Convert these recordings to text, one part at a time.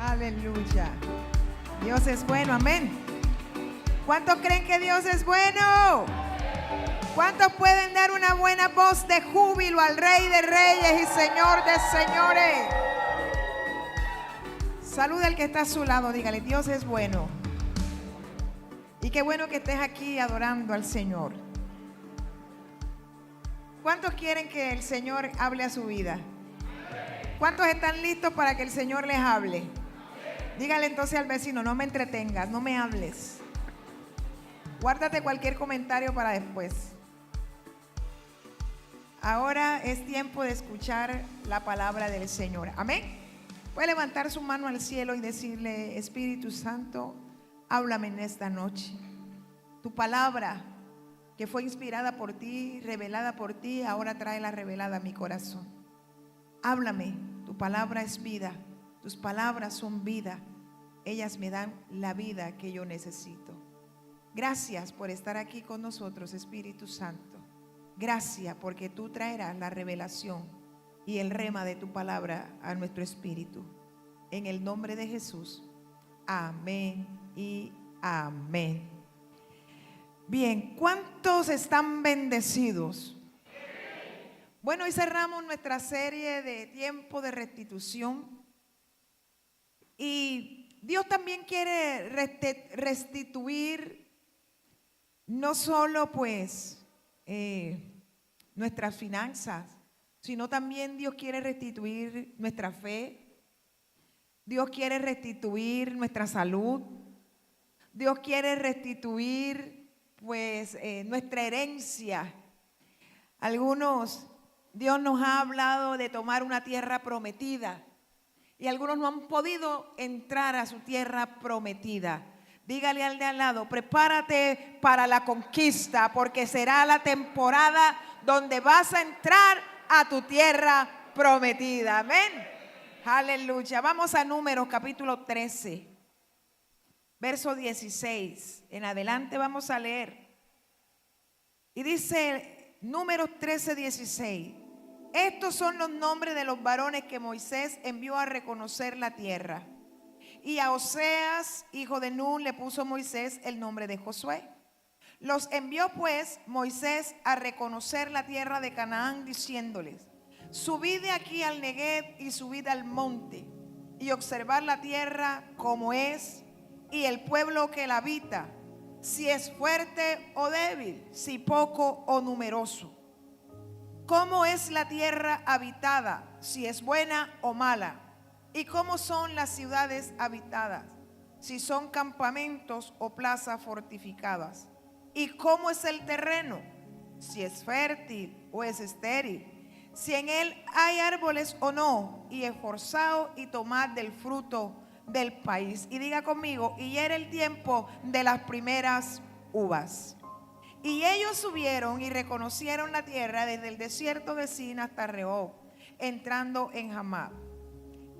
Aleluya. Dios es bueno, amén. ¿Cuántos creen que Dios es bueno? ¿Cuántos pueden dar una buena voz de júbilo al Rey de Reyes y Señor de Señores? Saluda al que está a su lado, dígale, Dios es bueno. Y qué bueno que estés aquí adorando al Señor. ¿Cuántos quieren que el Señor hable a su vida? ¿Cuántos están listos para que el Señor les hable? Dígale entonces al vecino, no me entretengas, no me hables. Guárdate cualquier comentario para después. Ahora es tiempo de escuchar la palabra del Señor. Amén. Puede levantar su mano al cielo y decirle, Espíritu Santo, háblame en esta noche. Tu palabra que fue inspirada por ti, revelada por ti, ahora trae la revelada a mi corazón. Háblame, tu palabra es vida, tus palabras son vida, ellas me dan la vida que yo necesito. Gracias por estar aquí con nosotros, Espíritu Santo. Gracias porque tú traerás la revelación y el rema de tu palabra a nuestro espíritu. En el nombre de Jesús, amén y amén. Bien, ¿cuántos están bendecidos? Bueno, hoy cerramos nuestra serie de tiempo de restitución y Dios también quiere restituir no solo pues nuestras finanzas, sino también Dios quiere restituir nuestra fe, Dios quiere restituir nuestra salud, Dios quiere restituir pues nuestra herencia. Dios nos ha hablado de tomar una tierra prometida y algunos no han podido entrar a su tierra prometida. Dígale al de al lado, prepárate para la conquista porque será la temporada donde vas a entrar a tu tierra prometida. Amén. Aleluya. Vamos a Números capítulo 13, verso 16. En adelante vamos a leer. Y dice Números 13, 16. Estos son los nombres de los varones que Moisés envió a reconocer la tierra. Y a Oseas, hijo de Nun, le puso Moisés el nombre de Josué. Los envió pues Moisés a reconocer la tierra de Canaán, diciéndoles: subid de aquí al Negev y subid al monte, y observar la tierra como es, y el pueblo que la habita, si es fuerte o débil, si poco o numeroso. ¿Cómo es la tierra habitada? Si es buena o mala. ¿Y cómo son las ciudades habitadas? Si son campamentos o plazas fortificadas. ¿Y cómo es el terreno? Si es fértil o es estéril. Si en él hay árboles o no. Y esforzaos y tomad del fruto del país. Y diga conmigo, y era el tiempo de las primeras uvas. Y ellos subieron y reconocieron la tierra desde el desierto de Sin hasta Rehob, entrando en Hamad.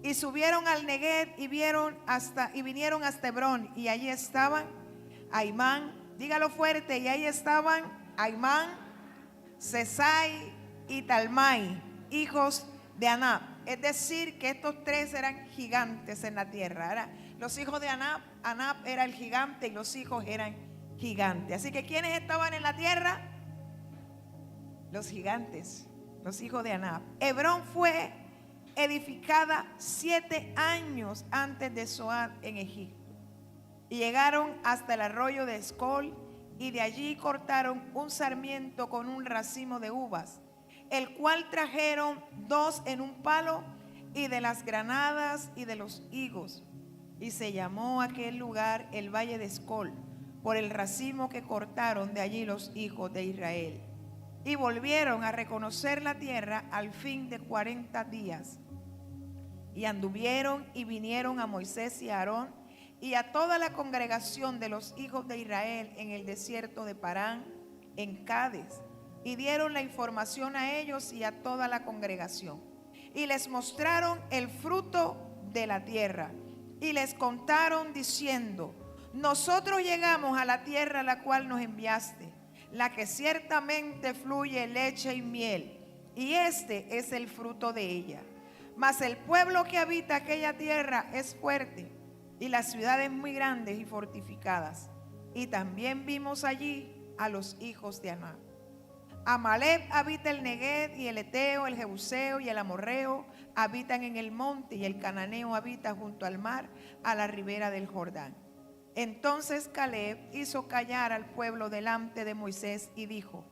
Y subieron al Negev y vinieron hasta Hebrón, y allí estaban Aimán, dígalo fuerte, y ahí estaban Aimán, Sesai y Talmai, hijos de Anab. Es decir, que estos tres eran gigantes en la tierra. Los hijos de Anab era el gigante y los hijos eran gigantes. Así que ¿quiénes estaban en la tierra? Los gigantes, los hijos de Anab. Hebrón fue edificada 7 años antes de Zoar en Egipto. Y llegaron hasta el arroyo de Escol, y de allí cortaron un sarmiento con un racimo de uvas, el cual trajeron 2 en un palo, y de las granadas y de los higos. Y se llamó aquel lugar el valle de Escol, por el racimo que cortaron de allí los hijos de Israel. Y volvieron a reconocer la tierra al fin de 40 días. Y anduvieron y vinieron a Moisés y a Aarón y a toda la congregación de los hijos de Israel en el desierto de Parán, en Cades, y dieron la información a ellos y a toda la congregación. Y les mostraron el fruto de la tierra, y les contaron diciendo: nosotros llegamos a la tierra a la cual nos enviaste, la que ciertamente fluye leche y miel, y este es el fruto de ella. Mas el pueblo que habita aquella tierra es fuerte, y las ciudades muy grandes y fortificadas. Y también vimos allí a los hijos de Anac. Amalek habita el Neguev, y el Eteo, el Jebuseo y el Amorreo habitan en el monte, y el Cananeo habita junto al mar, a la ribera del Jordán. Entonces Caleb hizo callar al pueblo delante de Moisés y dijo: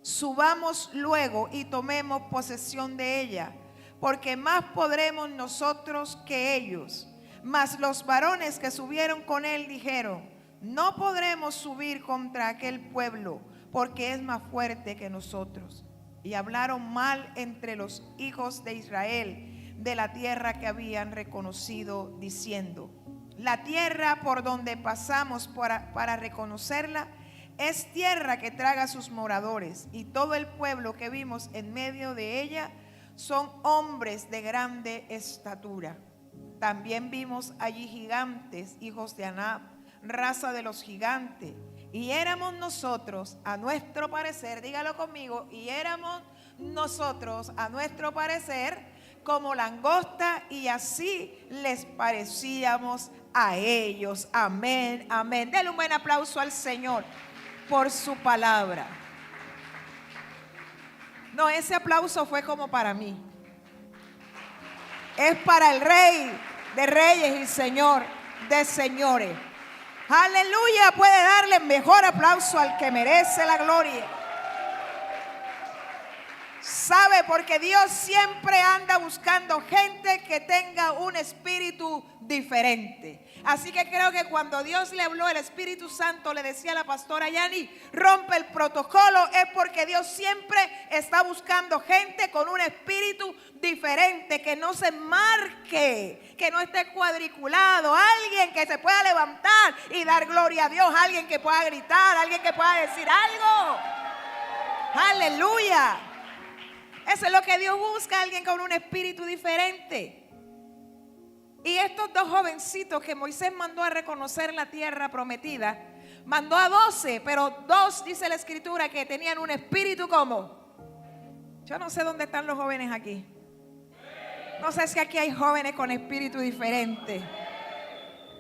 subamos luego y tomemos posesión de ella, porque más podremos nosotros que ellos. Mas los varones que subieron con él dijeron: no podremos subir contra aquel pueblo, porque es más fuerte que nosotros. Y hablaron mal entre los hijos de Israel de la tierra que habían reconocido, diciendo: la tierra por donde pasamos para reconocerla es tierra que traga a sus moradores, y todo el pueblo que vimos en medio de ella son hombres de grande estatura. También vimos allí gigantes, hijos de Anac, raza de los gigantes, y éramos nosotros, a nuestro parecer, dígalo conmigo, y éramos nosotros, a nuestro parecer, como langosta, y así les parecíamos a ellos. Amén, amén. Denle un buen aplauso al Señor por su palabra. No, ese aplauso fue como para mí. Es para el Rey de Reyes y Señor de Señores. Aleluya, puede darle mejor aplauso al que merece la gloria. ¿Sabe? Porque Dios siempre anda buscando gente que tenga un espíritu diferente. Así que creo que cuando Dios le habló, el Espíritu Santo le decía a la pastora Yani: rompe el protocolo, es porque Dios siempre está buscando gente con un espíritu diferente, que no se marque, que no esté cuadriculado, alguien que se pueda levantar y dar gloria a Dios, alguien que pueda gritar, alguien que pueda decir algo. Aleluya. Eso es lo que Dios busca, alguien con un espíritu diferente. Y estos dos jovencitos que Moisés mandó a reconocer la tierra prometida, mandó a 12, pero 2 dice la escritura que tenían un espíritu como. Yo no sé dónde están los jóvenes aquí. No sé si aquí hay jóvenes con espíritu diferente.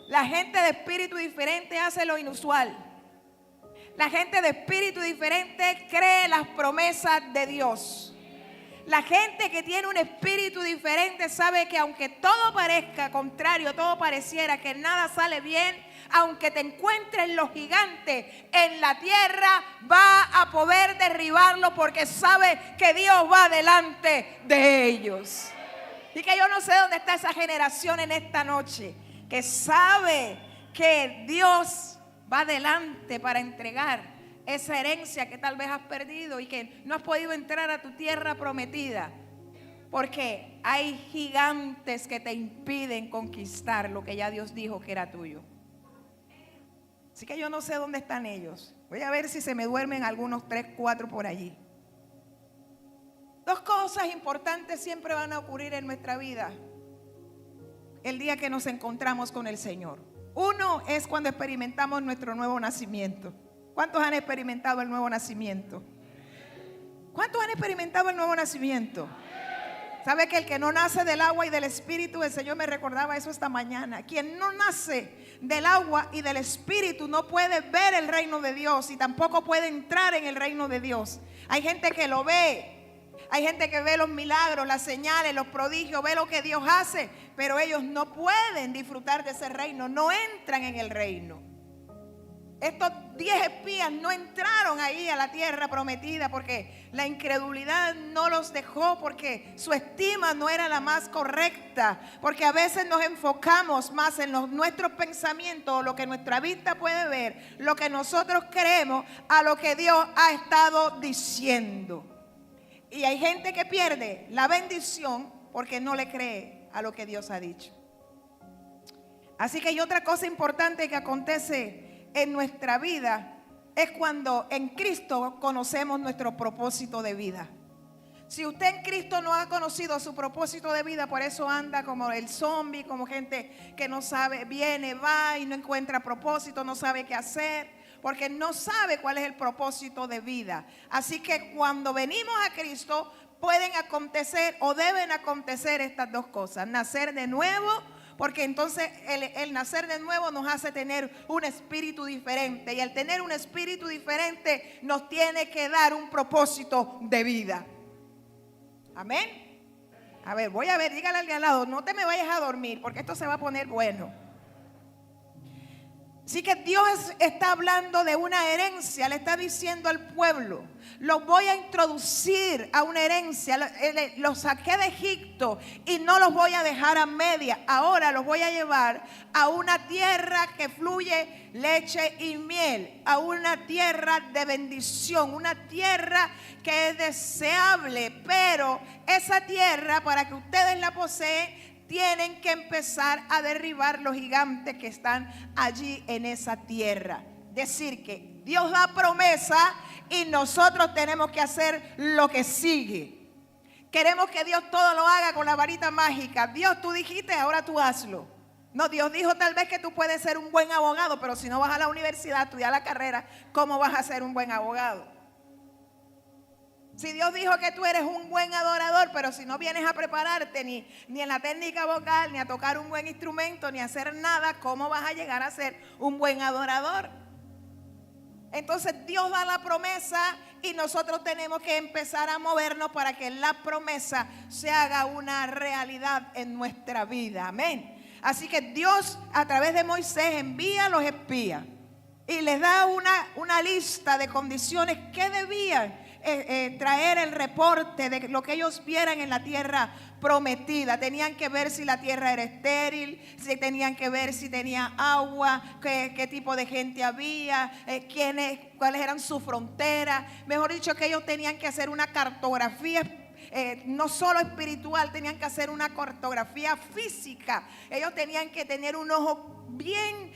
La gente de espíritu diferente hace lo inusual. La gente de espíritu diferente cree las promesas de Dios. La gente que tiene un espíritu diferente sabe que aunque todo parezca contrario, todo pareciera que nada sale bien, aunque te encuentres los gigantes en la tierra, va a poder derribarlo porque sabe que Dios va delante de ellos. Y que yo no sé dónde está esa generación en esta noche, que sabe que Dios va delante para entregar esa herencia que tal vez has perdido y que no has podido entrar a tu tierra prometida, porque hay gigantes que te impiden conquistar lo que ya Dios dijo que era tuyo. Así que yo no sé dónde están ellos. Voy a ver si se me duermen algunos 3, 4 por allí. 2 cosas importantes siempre van a ocurrir en nuestra vida el día que nos encontramos con el Señor. Uno es cuando experimentamos nuestro nuevo nacimiento. ¿Cuántos han experimentado el nuevo nacimiento? ¿Cuántos han experimentado el nuevo nacimiento? ¿Sabe que el que no nace del agua y del espíritu, el Señor me recordaba eso esta mañana? Quien no nace del agua y del espíritu no puede ver el reino de Dios y tampoco puede entrar en el reino de Dios. Hay gente que lo ve, hay gente que ve los milagros, las señales, los prodigios, ve lo que Dios hace, pero ellos no pueden disfrutar de ese reino, no entran en el reino. Estos 10 espías no entraron ahí a la tierra prometida porque la incredulidad no los dejó, porque su estima no era la más correcta, porque a veces nos enfocamos más en nuestros pensamientos, lo que nuestra vista puede ver, lo que nosotros creemos, a lo que Dios ha estado diciendo. Y hay gente que pierde la bendición porque no le cree a lo que Dios ha dicho. Así que hay otra cosa importante que acontece en nuestra vida, es cuando en Cristo conocemos nuestro propósito de vida. Si usted en Cristo no ha conocido su propósito de vida, por eso anda como el zombie, como gente que no sabe, viene, va y no encuentra propósito, no sabe qué hacer, porque no sabe cuál es el propósito de vida. Así que cuando venimos a Cristo, pueden acontecer o deben acontecer estas dos cosas: nacer de nuevo, porque entonces el nacer de nuevo nos hace tener un espíritu diferente, y al tener un espíritu diferente nos tiene que dar un propósito de vida. Amén. A ver, voy a ver, dígale al de al lado, no te me vayas a dormir porque esto se va a poner bueno. Así que Dios está hablando de una herencia, le está diciendo al pueblo: los voy a introducir a una herencia, los saqué de Egipto y no los voy a dejar a media, ahora los voy a llevar a una tierra que fluye leche y miel, a una tierra de bendición, una tierra que es deseable, pero esa tierra, para que ustedes la poseen, tienen que empezar a derribar los gigantes que están allí en esa tierra. Decir que Dios da promesa y nosotros tenemos que hacer lo que sigue. Queremos que Dios todo lo haga con la varita mágica. Dios, tú dijiste, ahora tú hazlo. No, Dios dijo tal vez que tú puedes ser un buen abogado, pero si no vas a la universidad a estudiar la carrera, ¿cómo vas a ser un buen abogado? Si Dios dijo que tú eres un buen adorador, pero si no vienes a prepararte ni en la técnica vocal, ni a tocar un buen instrumento, ni a hacer nada, ¿cómo vas a llegar a ser un buen adorador? Entonces Dios da la promesa y nosotros tenemos que empezar a movernos para que la promesa se haga una realidad en nuestra vida. Amén. Así que Dios, a través de Moisés, envía a los espías y les da una lista de condiciones que debían traer el reporte de lo que ellos vieran en la tierra prometida. Tenían que ver si la tierra era estéril, tenían que ver si tenía agua, qué tipo de gente había, cuáles eran sus fronteras. Mejor dicho, que ellos tenían que hacer una cartografía, no solo espiritual, tenían que hacer una cartografía física. Ellos tenían que tener un ojo bien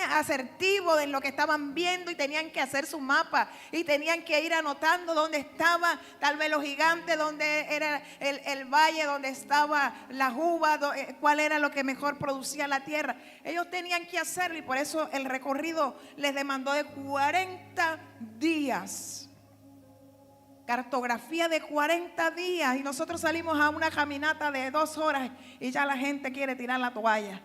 asertivo en lo que estaban viendo, y tenían que hacer su mapa y tenían que ir anotando dónde estaba tal vez los gigantes, dónde era el valle, dónde estaba la uva, cuál era lo que mejor producía la tierra. Ellos tenían que hacerlo, y por eso el recorrido les demandó de 40 días. Cartografía de 40 días, y nosotros salimos a una caminata de 2 horas y ya la gente quiere tirar la toalla.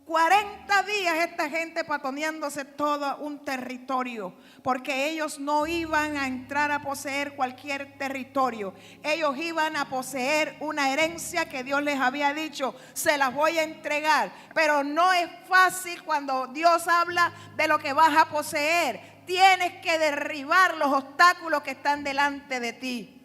40 días esta gente patoneándose todo un territorio, porque ellos no iban a entrar a poseer cualquier territorio. Ellos iban a poseer una herencia que Dios les había dicho: se las voy a entregar. Pero no es fácil cuando Dios habla de lo que vas a poseer. Tienes que derribar los obstáculos que están delante de ti.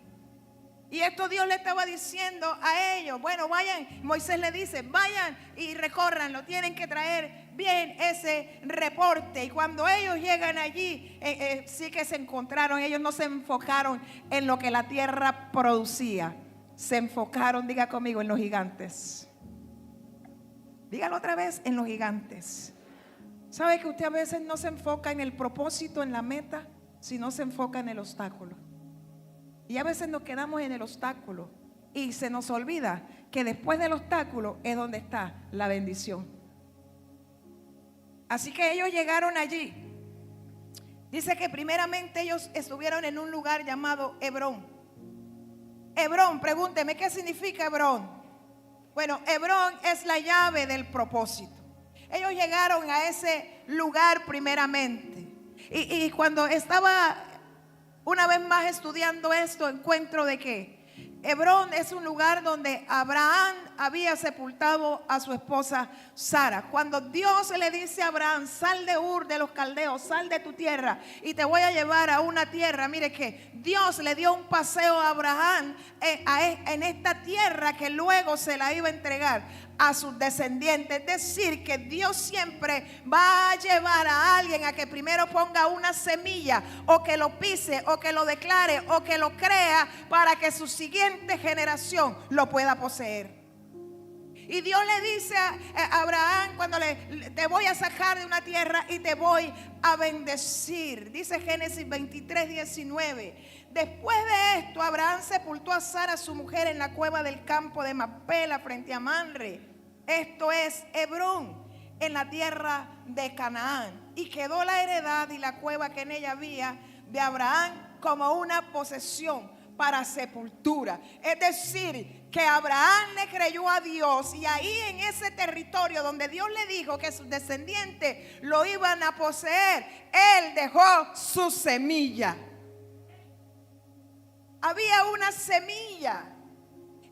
Y esto Dios le estaba diciendo a ellos: bueno, vayan. Moisés le dice: vayan y recórranlo, tienen que traer bien ese reporte. Y cuando ellos llegan allí, sí que se encontraron, ellos no se enfocaron en lo que la tierra producía, se enfocaron, diga conmigo, en los gigantes. Dígalo otra vez: en los gigantes. ¿Sabe que usted a veces no se enfoca en el propósito, en la meta, sino se enfoca en el obstáculo? Y a veces nos quedamos en el obstáculo y se nos olvida que después del obstáculo es donde está la bendición. Así que ellos llegaron allí. Dice que primeramente ellos estuvieron en un lugar llamado Hebrón. Hebrón, pregúnteme, ¿qué significa Hebrón? Bueno, Hebrón es la llave del propósito. Ellos llegaron a ese lugar primeramente. Y cuando estaba una vez más estudiando esto, encuentro de que Hebrón es un lugar donde Abraham había sepultado a su esposa Sara. Cuando Dios le dice a Abraham: sal de Ur de los Caldeos, sal de tu tierra y te voy a llevar a una tierra. Mire que Dios le dio un paseo a Abraham en esta tierra que luego se la iba a entregar a sus descendientes. Es decir, que Dios siempre va a llevar a alguien a que primero ponga una semilla, o que lo pise, o que lo declare, o que lo crea, para que su siguiente generación lo pueda poseer. Y Dios le dice a Abraham: cuando te voy a sacar de una tierra y te voy a bendecir. Dice Génesis 23:19. Después de esto, Abraham sepultó a Sara, su mujer, en la cueva del campo de Macpela, frente a Mamre. Esto es Hebrón, en la tierra de Canaán. Y quedó la heredad y la cueva que en ella había de Abraham como una posesión para sepultura. Es decir, que Abraham le creyó a Dios, y ahí en ese territorio donde Dios le dijo que sus descendientes lo iban a poseer, él dejó su semilla. Había una semilla.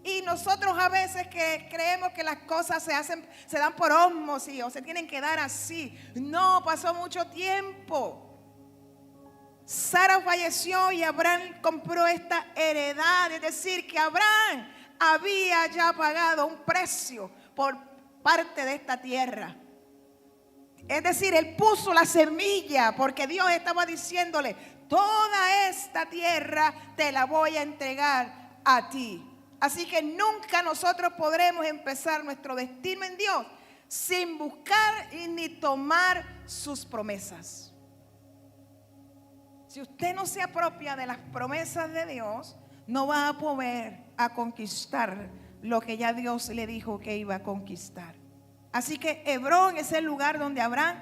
Y nosotros a veces que creemos que las cosas se dan por ósmosis o se tienen que dar así. No, pasó mucho tiempo. Sara falleció y Abraham compró esta heredad. Es decir, que Abraham había ya pagado un precio por parte de esta tierra. Es decir, él puso la semilla porque Dios estaba diciéndole: toda esta tierra te la voy a entregar a ti. Así que nunca nosotros podremos empezar nuestro destino en Dios sin buscar y ni tomar sus promesas. Si usted no se apropia de las promesas de Dios, no va a poder conquistar lo que ya Dios le dijo que iba a conquistar. Así que Hebrón es el lugar donde Abraham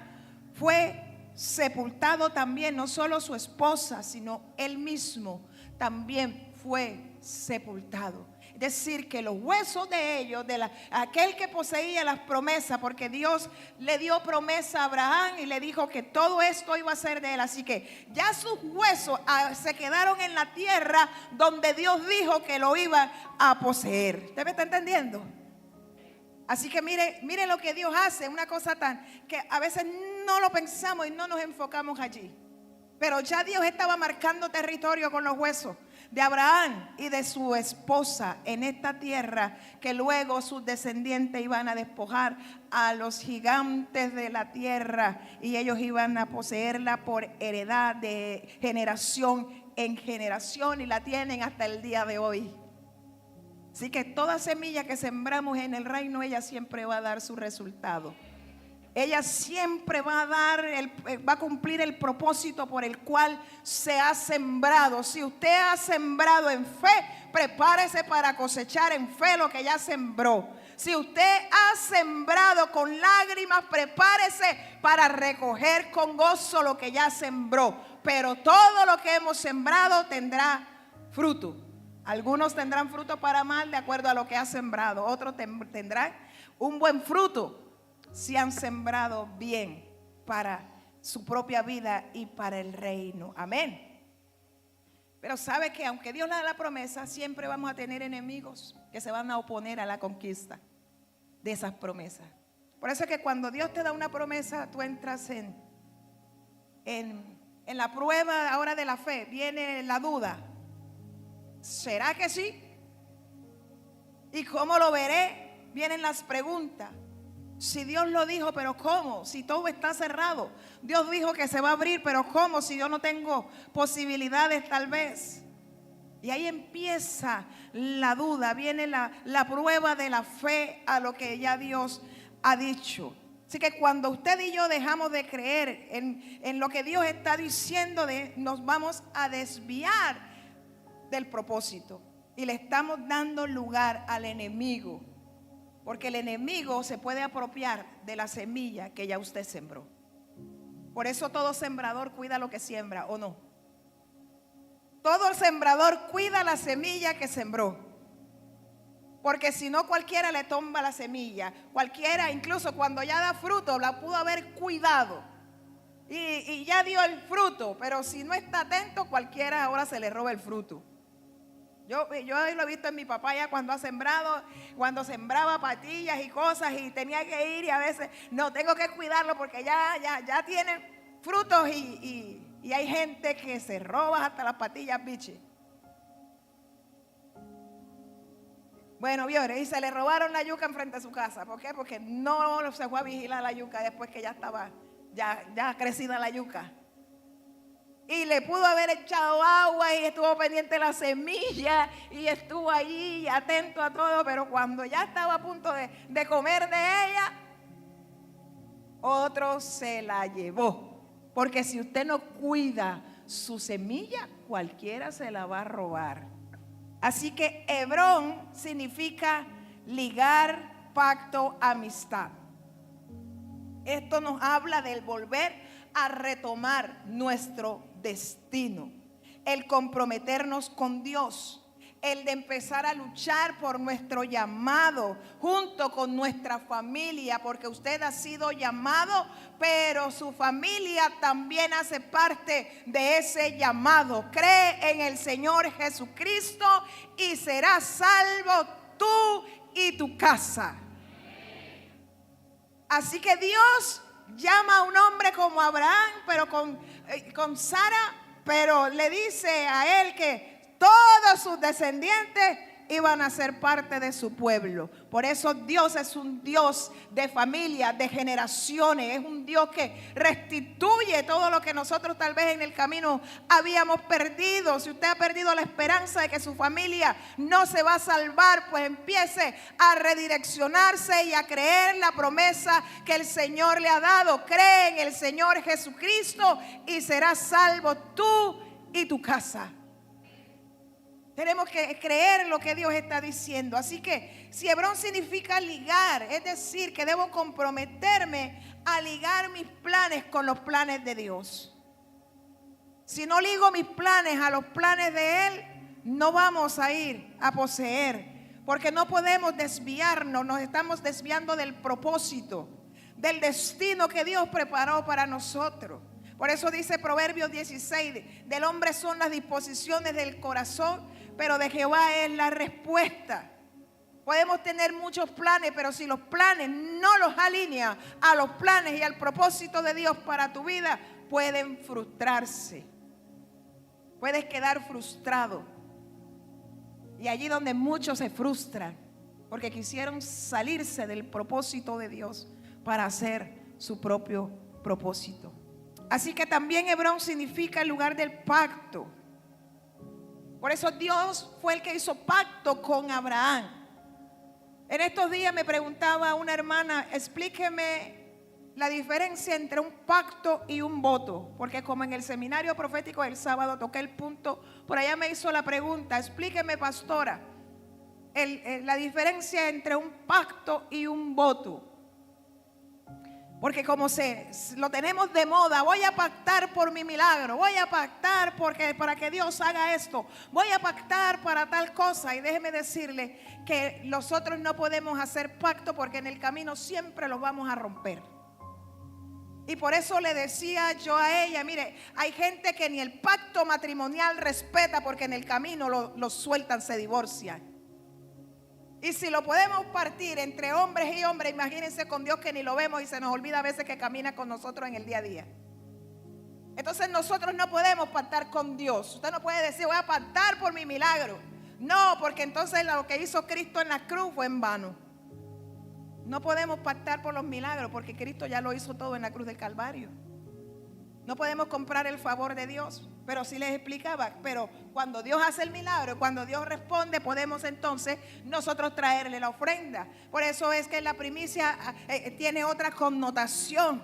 fue sepultado también. No solo su esposa, sino él mismo también fue sepultado. Es decir, que los huesos de ellos, aquel que poseía las promesas, porque Dios le dio promesa a Abraham y le dijo que todo esto iba a ser de él. Así que ya sus huesos se quedaron en la tierra donde Dios dijo que lo iba a poseer. ¿Usted me está entendiendo? Así que mire lo que Dios hace, una cosa tan que a veces no lo pensamos y no nos enfocamos allí. Pero ya Dios estaba marcando territorio con los huesos de Abraham y de su esposa en esta tierra, que luego sus descendientes iban a despojar a los gigantes de la tierra y ellos iban a poseerla por heredad de generación en generación, y la tienen hasta el día de hoy. Así que toda semilla que sembramos en el reino, ella siempre va a dar su resultado. Ella siempre va a cumplir el propósito por el cual se ha sembrado. Si usted ha sembrado en fe, prepárese para cosechar en fe lo que ya sembró. Si usted ha sembrado con lágrimas, prepárese para recoger con gozo lo que ya sembró. Pero todo lo que hemos sembrado tendrá fruto. Algunos tendrán fruto para mal de acuerdo a lo que ha sembrado. Otros tendrán un buen fruto si han sembrado bien para su propia vida y para el reino. Amén. Pero sabe que aunque Dios le da la promesa, siempre vamos a tener enemigos que se van a oponer a la conquista de esas promesas. Por eso es que cuando Dios te da una promesa, tú entras en la prueba ahora de la fe. Viene la duda. ¿Será que sí? ¿Y cómo lo veré? Vienen las preguntas. Si Dios lo dijo, pero ¿cómo? Si todo está cerrado. Dios dijo que se va a abrir, pero ¿cómo? Si yo no tengo posibilidades tal vez. Y ahí empieza la duda, viene la prueba de la fe a lo que ya Dios ha dicho. Así que cuando usted y yo dejamos de creer en lo que Dios está diciendo, nos vamos a desviar del propósito. Y le estamos dando lugar al enemigo. Porque el enemigo se puede apropiar de la semilla que ya usted sembró. Por eso todo sembrador cuida lo que siembra, ¿o no? Todo sembrador cuida la semilla que sembró. Porque si no, cualquiera le tumba la semilla. Cualquiera, incluso cuando ya da fruto, la pudo haber cuidado. Y ya dio el fruto. Pero si no está atento, cualquiera ahora se le roba el fruto. Yo lo he visto en mi papá ya cuando ha sembrado, cuando sembraba patillas y cosas y tenía que ir, y a veces no, tengo que cuidarlo porque ya tienen frutos y hay gente que se roba hasta las patillas, biche. Bueno, vio, y se le robaron la yuca enfrente de su casa. ¿Por qué? Porque no se fue a vigilar la yuca después que ya estaba ya crecida la yuca. Y le pudo haber echado agua y estuvo pendiente de la semilla y estuvo allí atento a todo, pero cuando ya estaba a punto de comer de ella, otro se la llevó. Porque si usted no cuida su semilla, cualquiera se la va a robar. Así que Hebrón significa ligar, pacto, amistad. Esto nos habla del volver a retomar nuestro destino. el comprometernos con Dios, el de empezar a luchar por nuestro llamado junto con nuestra familia, porque usted ha sido llamado, pero su familia también hace parte de ese llamado. Cree en el Señor Jesucristo y serás salvo tú y tu casa. Así que Dios llama a un hombre como Abraham, pero con Sara, pero le dice a él que todos sus descendientes iban a ser parte de su pueblo. Por eso Dios es un Dios de familia, de generaciones. Es un Dios que restituye todo lo que nosotros tal vez en el camino habíamos perdido. Si usted ha perdido la esperanza de que su familia no se va a salvar, pues empiece a redireccionarse y a creer la promesa que el Señor le ha dado. Cree en el Señor Jesucristo y serás salvo tú y tu casa. Tenemos que creer lo que Dios está diciendo. Así que si Hebrón significa ligar, es decir, que debo comprometerme a ligar mis planes con los planes de Dios. Si no ligo mis planes a los planes de Él, no vamos a ir a poseer, porque no podemos desviarnos. Nos estamos desviando del propósito, del destino que Dios preparó para nosotros. Por eso dice Proverbios 16, del hombre son las disposiciones del corazón, pero de Jehová es la respuesta. Podemos tener muchos planes, pero si los planes no los alinean a los planes y al propósito de Dios para tu vida, pueden frustrarse. Puedes quedar frustrado. Y allí donde muchos se frustran, porque quisieron salirse del propósito de Dios para hacer su propio propósito. Así que también Hebrón significa el lugar del pacto. Por eso Dios fue el que hizo pacto con Abraham. En estos días me preguntaba una hermana, explíqueme la diferencia entre un pacto y un voto. Porque como en el seminario profético del sábado toqué el punto, por allá me hizo la pregunta, explíqueme, pastora, la diferencia entre un pacto y un voto. Porque como lo tenemos de moda, voy a pactar por mi milagro, voy a pactar para que Dios haga esto, voy a pactar para tal cosa. Y déjeme decirle que nosotros no podemos hacer pacto porque en el camino siempre los vamos a romper. Y por eso le decía yo a ella, mire, hay gente que ni el pacto matrimonial respeta porque en el camino lo sueltan, se divorcian. Y si lo podemos partir entre hombres y hombres, imagínense con Dios que ni lo vemos y se nos olvida a veces que camina con nosotros en el día a día. Entonces nosotros no podemos pactar con Dios. Usted no puede decir, voy a pactar por mi milagro. No, porque entonces lo que hizo Cristo en la cruz fue en vano. No podemos pactar por los milagros porque Cristo ya lo hizo todo en la cruz del Calvario. No podemos comprar el favor de Dios. Pero sí les explicaba, pero cuando Dios hace el milagro, cuando Dios responde, podemos entonces nosotros traerle la ofrenda. Por eso es que la primicia tiene otra connotación.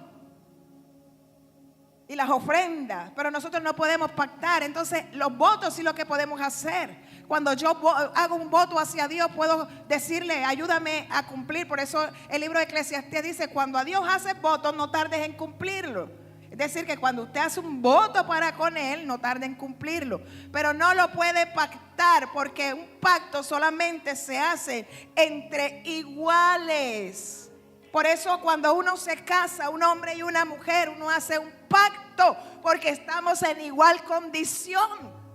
Y las ofrendas, pero nosotros no podemos pactar. Entonces los votos sí lo que podemos hacer. Cuando yo hago un voto hacia Dios, puedo decirle, ayúdame a cumplir. Por eso el libro de Eclesiastés dice, cuando a Dios haces votos, no tardes en cumplirlo. Es decir, que cuando usted hace un voto para con Él, no tarde en cumplirlo. Pero no lo puede pactar porque un pacto solamente se hace entre iguales. Por eso cuando uno se casa, un hombre y una mujer, uno hace un pacto porque estamos en igual condición.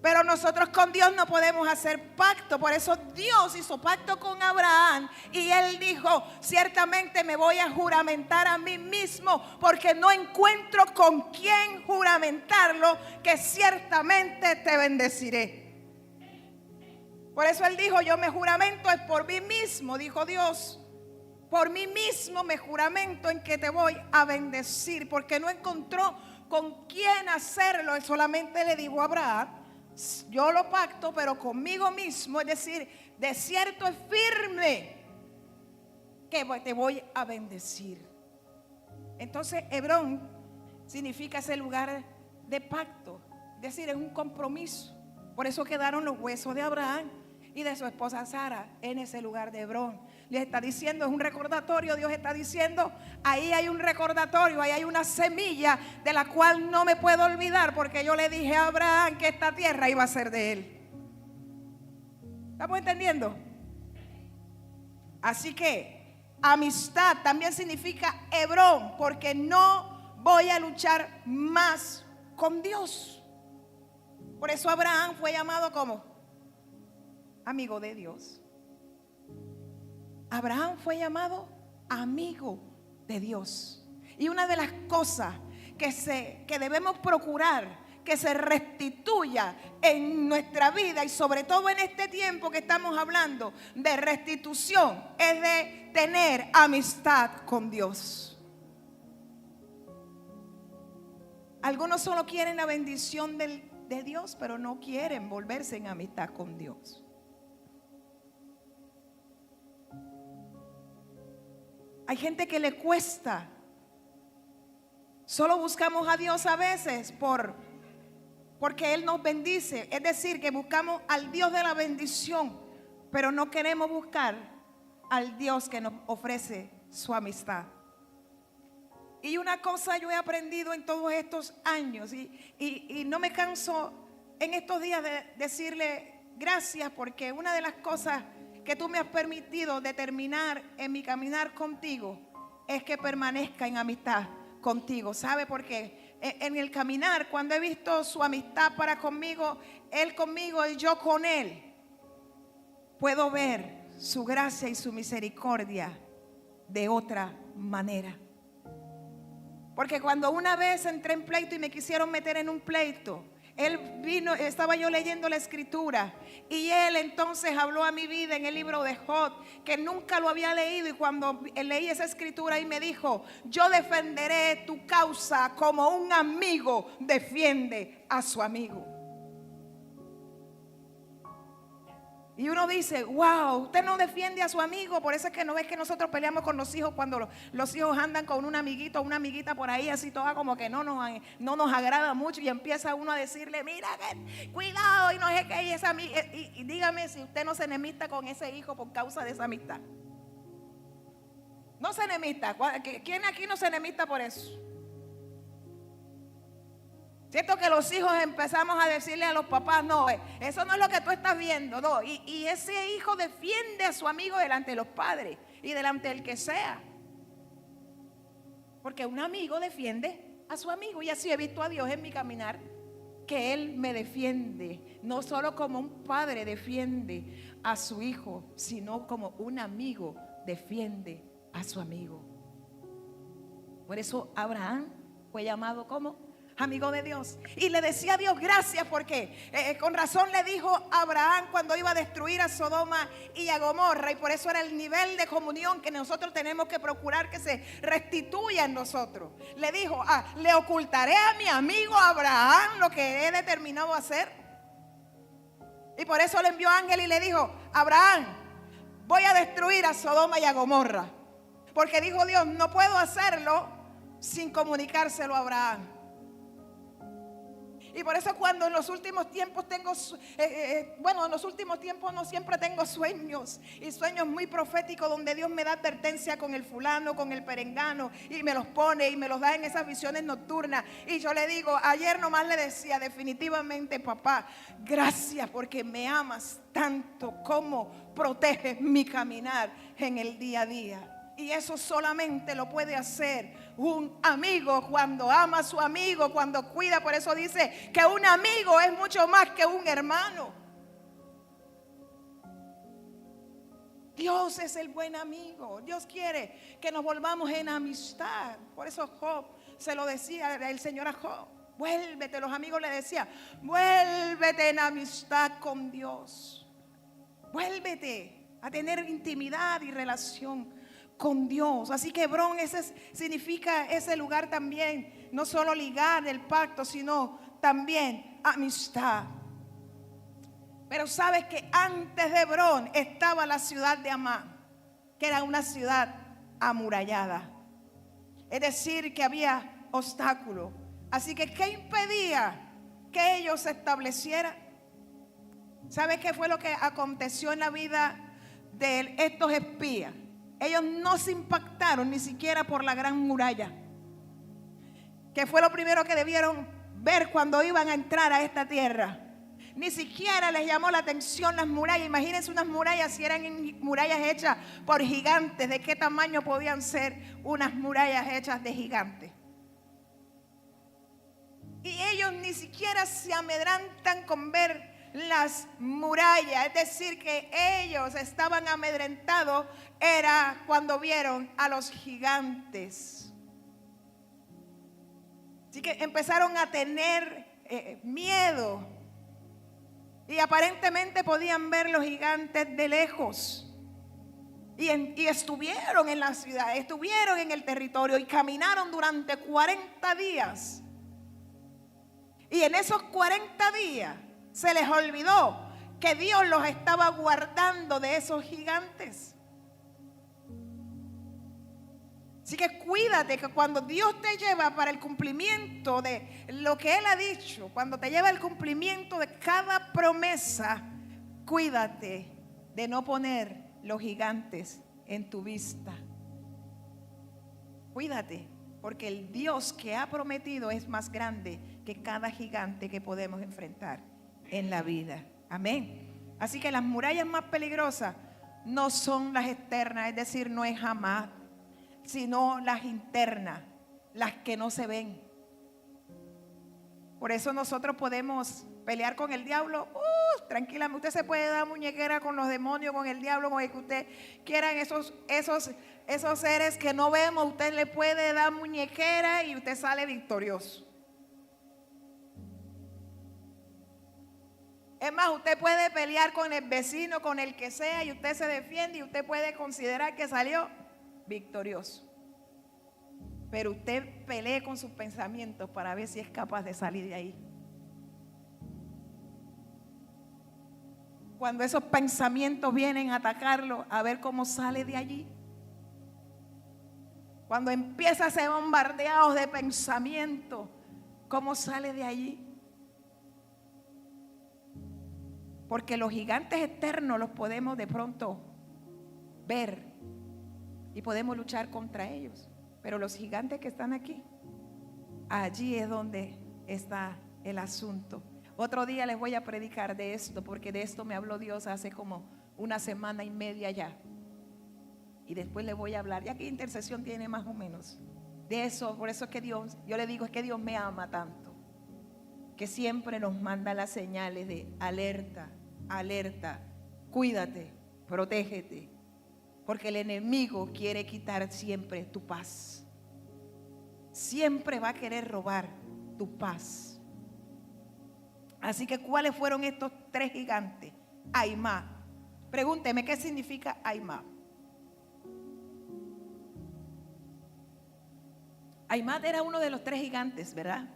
Pero nosotros con Dios no podemos hacer pacto. Por eso Dios hizo pacto con Abraham. Y él dijo, ciertamente me voy a juramentar a mí mismo, porque no encuentro con quién juramentarlo, que ciertamente te bendeciré. Por eso él dijo, yo me juramento es por mí mismo, dijo Dios. Por mí mismo me juramento en que te voy a bendecir. Porque no encontró con quién hacerlo. Él solamente le dijo a Abraham, yo lo pacto, pero conmigo mismo, es decir, de cierto es firme que te voy a bendecir. Entonces Hebrón significa ese lugar de pacto, es decir, es un compromiso. Por eso quedaron los huesos de Abraham y de su esposa Sara en ese lugar de Hebrón. Les está diciendo, es un recordatorio. Dios está diciendo, ahí hay un recordatorio, ahí hay una semilla de la cual no me puedo olvidar, porque yo le dije a Abraham que esta tierra iba a ser de él. ¿Estamos entendiendo? Así que amistad también significa Hebrón, porque no voy a luchar más con Dios. Por eso Abraham fue llamado como amigo de Dios. Abraham fue llamado amigo de Dios. Y una de las cosas que debemos procurar que se restituya en nuestra vida, y sobre todo en este tiempo que estamos hablando de restitución, es de tener amistad con Dios. Algunos solo quieren la bendición de Dios, pero no quieren volverse en amistad con Dios. Hay gente que le cuesta. Solo buscamos a Dios a veces porque Él nos bendice. Es decir, que buscamos al Dios de la bendición, pero no queremos buscar al Dios que nos ofrece su amistad. Y una cosa yo he aprendido en todos estos años, y no me canso en estos días de decirle gracias, porque una de las cosas que tú me has permitido determinar en mi caminar contigo es que permanezca en amistad contigo. ¿Sabe por qué? En el caminar, cuando he visto su amistad para conmigo, Él conmigo y yo con Él, puedo ver su gracia y su misericordia de otra manera. Porque cuando una vez entré en pleito y me quisieron meter en un pleito, Él vino, estaba yo leyendo la escritura, y Él entonces habló a mi vida en el libro de Job, que nunca lo había leído, y cuando leí esa escritura y me dijo, yo defenderé tu causa como un amigo defiende a su amigo. Y uno dice, wow, usted no defiende a su amigo. Por eso es que no ves que nosotros peleamos con los hijos cuando los hijos andan con un amiguito o una amiguita por ahí, así toda como que no nos agrada mucho, y empieza uno a decirle, mira, cuidado, y no sé qué, y dígame si usted no se enemista con ese hijo por causa de esa amistad. No se enemista. ¿Quién aquí no se enemista por eso? Cierto que los hijos empezamos a decirle a los papás, no, eso no es lo que tú estás viendo, no. Y ese hijo defiende a su amigo delante de los padres y delante del que sea. Porque un amigo defiende a su amigo, y así he visto a Dios en mi caminar, que Él me defiende, no solo como un padre defiende a su hijo, sino como un amigo defiende a su amigo. Por eso Abraham fue llamado como amigo de Dios. Y le decía a Dios gracias, porque con razón le dijo a Abraham cuando iba a destruir a Sodoma y a Gomorra, y por eso era el nivel de comunión que nosotros tenemos que procurar que se restituya en nosotros. Le dijo, le ocultaré a mi amigo Abraham lo que he determinado hacer. Y por eso le envió ángel y le dijo, Abraham, voy a destruir a Sodoma y a Gomorra, porque dijo Dios, no puedo hacerlo sin comunicárselo a Abraham. Y por eso cuando en los últimos tiempos en los últimos tiempos no siempre tengo sueños, y sueños muy proféticos donde Dios me da advertencia con el fulano, con el perengano, y me los pone y me los da en esas visiones nocturnas. Y yo le digo, ayer nomás le decía, definitivamente papá, gracias porque me amas tanto como proteges mi caminar en el día a día. Y eso solamente lo puede hacer un amigo cuando ama a su amigo, cuando cuida. Por eso dice que un amigo es mucho más que un hermano. Dios es el buen amigo. Dios quiere que nos volvamos en amistad. Por eso Job se lo decía el Señor a Job, vuélvete. Los amigos le decían, vuélvete en amistad con Dios. Vuélvete a tener intimidad y relación con Dios. Así que Hebrón significa ese lugar también, no solo ligar el pacto, sino también amistad. Pero sabes que antes de Hebrón estaba la ciudad de Amán, que era una ciudad amurallada. Es decir, que había obstáculos. Así que ¿qué impedía que ellos se establecieran? ¿Sabe qué fue lo que aconteció en la vida de estos espías? Ellos no se impactaron ni siquiera por la gran muralla, que fue lo primero que debieron ver cuando iban a entrar a esta tierra. Ni siquiera les llamó la atención las murallas. Imagínense unas murallas, si eran murallas hechas por gigantes, ¿de qué tamaño podían ser unas murallas hechas de gigantes? Y ellos ni siquiera se amedrantan con ver las murallas, es decir, que ellos estaban amedrentados era cuando vieron a los gigantes. Así que empezaron a tener miedo y aparentemente podían ver los gigantes de lejos. Y estuvieron en la ciudad, estuvieron en el territorio y caminaron durante 40 días. Y en esos 40 días se les olvidó que Dios los estaba guardando de esos gigantes. Así que cuídate que cuando Dios te lleva para el cumplimiento de lo que Él ha dicho, cuando te lleva al cumplimiento de cada promesa, cuídate de no poner los gigantes en tu vista. Cuídate, porque el Dios que ha prometido es más grande que cada gigante que podemos enfrentar en la vida. Amén. Así que las murallas más peligrosas no son las externas, es decir, no es Hamás, sino las internas, las que no se ven. Por eso nosotros podemos pelear con el diablo tranquilamente. Usted se puede dar muñequera con los demonios, con el diablo, con el que usted quiera. Esos seres que no vemos, usted le puede dar muñequera y usted sale victorioso. Es más, usted puede pelear con el vecino, con el que sea, y usted se defiende y usted puede considerar que salió victorioso. Pero usted pelee con sus pensamientos para ver si es capaz de salir de ahí. Cuando esos pensamientos vienen a atacarlo, a ver cómo sale de allí. Cuando empieza a ser bombardeado de pensamientos, ¿cómo sale de allí? Porque los gigantes externos los podemos de pronto ver y podemos luchar contra ellos. Pero los gigantes que están aquí, allí es donde está el asunto. Otro día les voy a predicar de esto, porque de esto me habló Dios hace como 1 semana y media ya. Y después les voy a hablar. ¿Ya qué intercesión tiene más o menos? De eso, por eso es que Dios, yo le digo, es que Dios me ama tanto, que siempre nos manda las señales de alerta, alerta, cuídate, protégete, porque el enemigo quiere quitar siempre tu paz. Siempre va a querer robar tu paz. Así que, ¿cuáles fueron estos 3 gigantes? Aimá. Pregúnteme, ¿qué significa Aimá? Aimá era uno de los 3 gigantes, ¿verdad?,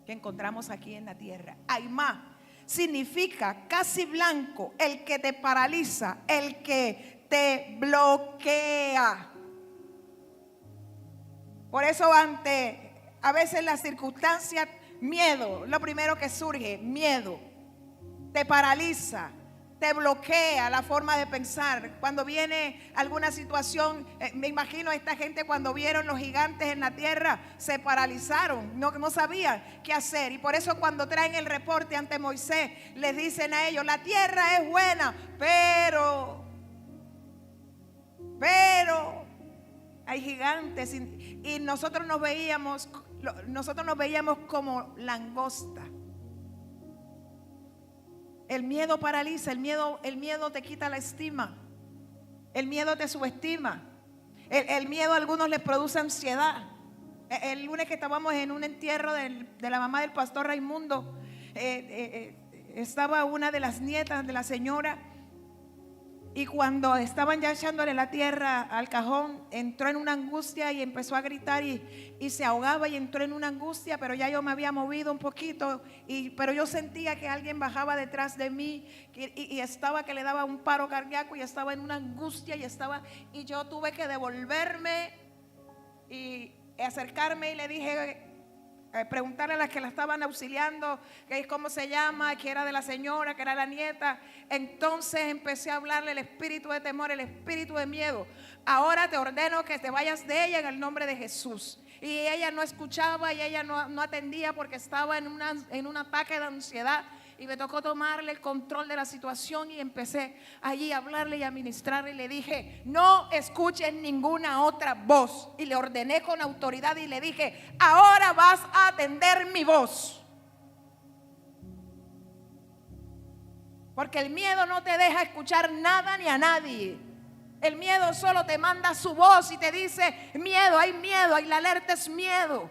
que encontramos aquí en la tierra. Aimá significa casi blanco, el que te paraliza, el que te bloquea. Por eso ante a veces las circunstancias, miedo, lo primero que surge, miedo, te paraliza, te bloquea la forma de pensar. Cuando viene alguna situación, me imagino a esta gente cuando vieron los gigantes en la tierra, se paralizaron, no sabían qué hacer. Y por eso cuando traen el reporte ante Moisés, les dicen a ellos, la tierra es buena, pero hay gigantes. Y nosotros nos veíamos como langosta. El miedo paraliza, el miedo te quita la estima, el miedo te subestima, el miedo a algunos les produce ansiedad. El lunes que estábamos en un entierro de la mamá del pastor Raimundo, estaba una de las nietas de la señora, y cuando estaban ya echándole la tierra al cajón, entró en una angustia y empezó a gritar y se ahogaba y entró en una angustia. Pero ya yo me había movido un poquito, pero yo sentía que alguien bajaba detrás de mí y estaba que le daba un paro cardíaco y estaba en una angustia y yo tuve que devolverme y acercarme y le dije, preguntarle a las que la estaban auxiliando que cómo se llama, que era de la señora, que era la nieta. Entonces empecé a hablarle el espíritu de temor, el espíritu de miedo. Ahora te ordeno que te vayas de ella en el nombre de Jesús. Y ella no escuchaba y ella no atendía porque estaba en un ataque de ansiedad. Y me tocó tomarle el control de la situación y empecé allí a hablarle y a ministrarle. Y le dije, no escuches ninguna otra voz. Y le ordené con autoridad y le dije, ahora vas a atender mi voz. Porque el miedo no te deja escuchar nada ni a nadie. El miedo solo te manda su voz y te dice, miedo, y la alerta es miedo.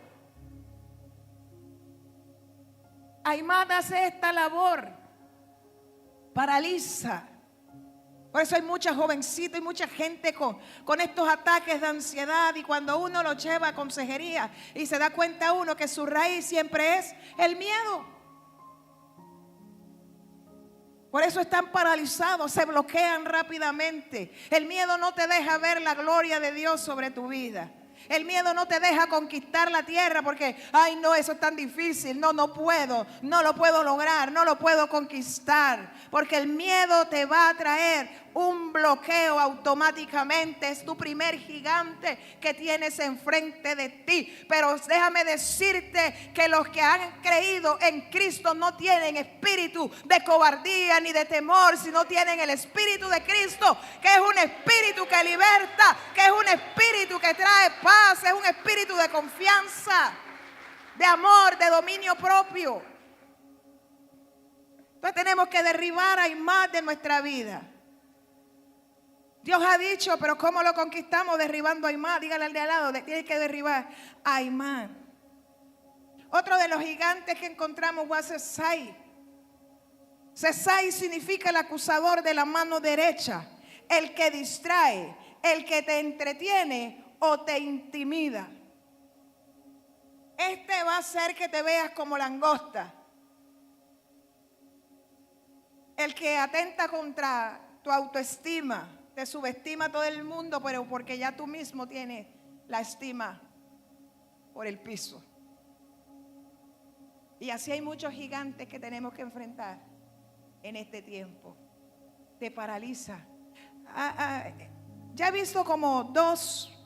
Aimán hace esta labor, paraliza. Por eso hay mucha jovencita y mucha gente con estos ataques de ansiedad, y cuando uno lo lleva a consejería y se da cuenta uno que su raíz siempre es el miedo. Por eso están paralizados, se bloquean rápidamente. El miedo no te deja ver la gloria de Dios sobre tu vida. El miedo no te deja conquistar la tierra porque, ay no, eso es tan difícil, no puedo, no lo puedo lograr, no lo puedo conquistar. Porque el miedo te va a traer un bloqueo automáticamente. Es tu primer gigante que tienes enfrente de ti. Pero déjame decirte que los que han creído en Cristo no tienen espíritu de cobardía ni de temor, sino tienen el espíritu de Cristo, que es un espíritu que liberta, que es un espíritu que trae paz, es un espíritu de confianza, de amor, de dominio propio. Entonces tenemos que derribar a Aimán de nuestra vida. Dios ha dicho, pero ¿cómo lo conquistamos? Derribando a Aimán. Dígale al de al lado, tienes que derribar a Aimán. Otro de los gigantes que encontramos fue Sesai. Sesai significa el acusador de la mano derecha, el que distrae, el que te entretiene o te intimida. Este va a hacer que te veas como langosta. El que atenta contra tu autoestima, te subestima todo el mundo, pero porque ya tú mismo tienes la estima por el piso. Y así hay muchos gigantes que tenemos que enfrentar en este tiempo. Te paraliza. Ya he visto como 2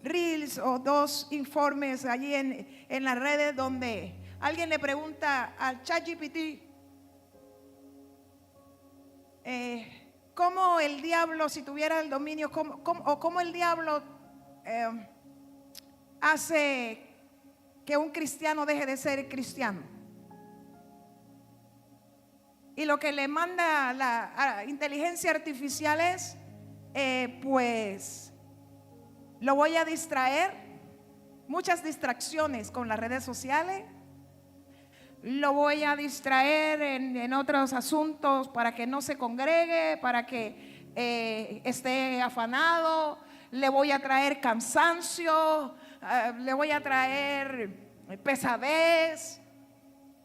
reels o 2 informes allí en las redes donde alguien le pregunta al ChatGPT, ¿cómo el diablo, si tuviera el dominio, cómo el diablo hace que un cristiano deje de ser cristiano? Y lo que le manda la inteligencia artificial es, pues, lo voy a distraer, muchas distracciones con las redes sociales. Lo voy a distraer en otros asuntos para que no se congregue, para que esté afanado. Le voy a traer cansancio, le voy a traer pesadez,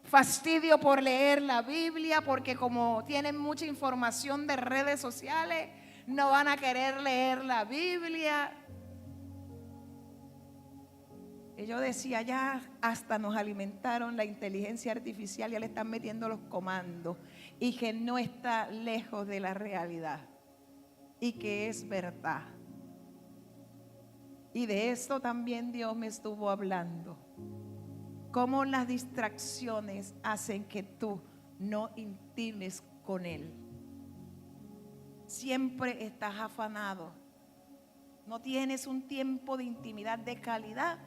fastidio por leer la Biblia, porque como tienen mucha información de redes sociales, no van a querer leer la Biblia. Y yo decía, ya hasta nos alimentaron la inteligencia artificial, ya le están metiendo los comandos, y que no está lejos de la realidad y que es verdad. Y de esto también Dios me estuvo hablando. Cómo las distracciones hacen que tú no intimes con Él. Siempre estás afanado. No tienes un tiempo de intimidad de calidad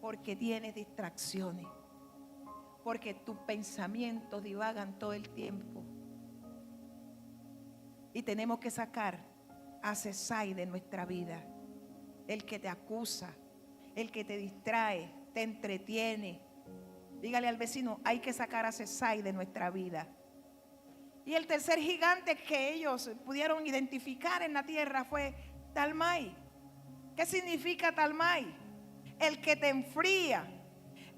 porque tienes distracciones. Porque tus pensamientos divagan todo el tiempo. Y tenemos que sacar a Sesai de nuestra vida. El que te acusa, el que te distrae, te entretiene. Dígale al vecino, hay que sacar a Sesai de nuestra vida. Y el tercer gigante que ellos pudieron identificar en la tierra fue Talmai. ¿Qué significa Talmai? El que te enfría,